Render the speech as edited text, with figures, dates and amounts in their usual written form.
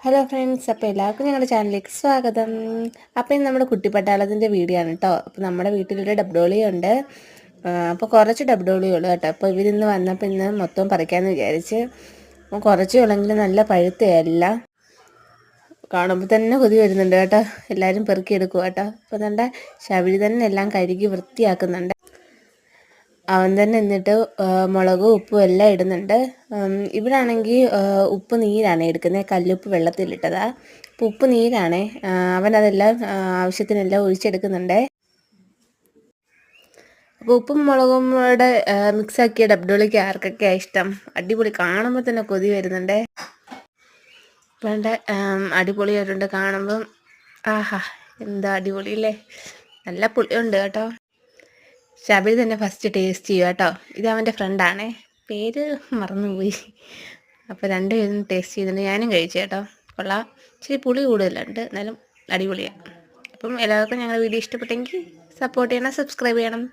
Hello friends, അപ്പോൾ എല്ലാവർക്കും ഞങ്ങളുടെ ചാനലിലേക്ക് സ്വാഗതം. അപ്പോൾ ഇന്ന് നമ്മുടെ കുട്ടിപ്പട്ടാളത്തിൻ്റെ വീഡിയോ ആണ് കേട്ടോ. അപ്പോൾ നമ്മുടെ വീട്ടിലൊരു ഡബ്ഡോളിയുണ്ട്. അപ്പോൾ കുറച്ച് ഡബ്ഡോളിയുള്ളൂ കേട്ടോ. അപ്പോൾ ഇവരിന്ന് വന്നപ്പോൾ ഇന്ന് മൊത്തം പറിക്കാമെന്ന് വിചാരിച്ച്. അപ്പോൾ കുറച്ചേ ഉള്ളെങ്കിലും നല്ല പഴുത്തയല്ല. കാണുമ്പോൾ തന്നെ കൊതി വരുന്നുണ്ട് കേട്ടോ. എല്ലാവരും പെറുക്കിയെടുക്കുക കേട്ടോ. അപ്പോൾ നമ്മുടെ ശബരി തന്നെ എല്ലാം കഴുകി വൃത്തിയാക്കുന്നുണ്ട്. അവൻ തന്നെ എന്നിട്ട് മുളകും ഉപ്പും എല്ലാം ഇടുന്നുണ്ട്. ഇവിടെ ആണെങ്കിൽ ഉപ്പ് നീരാണ് എടുക്കുന്നത്, കല്ലുപ്പ് വെള്ളത്തിലിട്ടതാ. അപ്പോൾ ഉപ്പ് നീരാണേ. അവനതെല്ലാം ആവശ്യത്തിനെല്ലാം ഒഴിച്ചെടുക്കുന്നുണ്ട്. അപ്പോൾ ഉപ്പും മുളകും കൂടെ മിക്സാക്കിയ ഡബ്ഡോളിക്ക് ആർക്കൊക്കെയാണ് ഇഷ്ടം? അടിപൊളി, കാണുമ്പോൾ തന്നെ കൊതി വരുന്നുണ്ട്. വേണ്ട, അടിപൊളിയായിട്ടുണ്ട് കാണുമ്പം. ആഹാ, എന്താ അടിപൊളിയല്ലേ! നല്ല പുളിയുണ്ട് കേട്ടോ. ശബരി തന്നെ ഫസ്റ്റ് ടേസ്റ്റ് ചെയ്യുക കേട്ടോ. ഇത് അവൻ്റെ ഫ്രണ്ടാണേ, പേര് മറന്നുപോയി. അപ്പോൾ രണ്ടുപേരും ടേസ്റ്റ് ചെയ്തിട്ടുണ്ട്. ഞാനും കഴിച്ചു കേട്ടോ. കൊള്ളാം. ഇച്ചിരി പുളി കൂടുതലുണ്ട്, എന്നാലും അടിപൊളിയാണ്. അപ്പം എല്ലാവർക്കും ഞങ്ങളുടെ വീഡിയോ ഇഷ്ടപ്പെട്ടെങ്കിൽ സപ്പോർട്ട് ചെയ്യണം, സബ്സ്ക്രൈബ് ചെയ്യണം.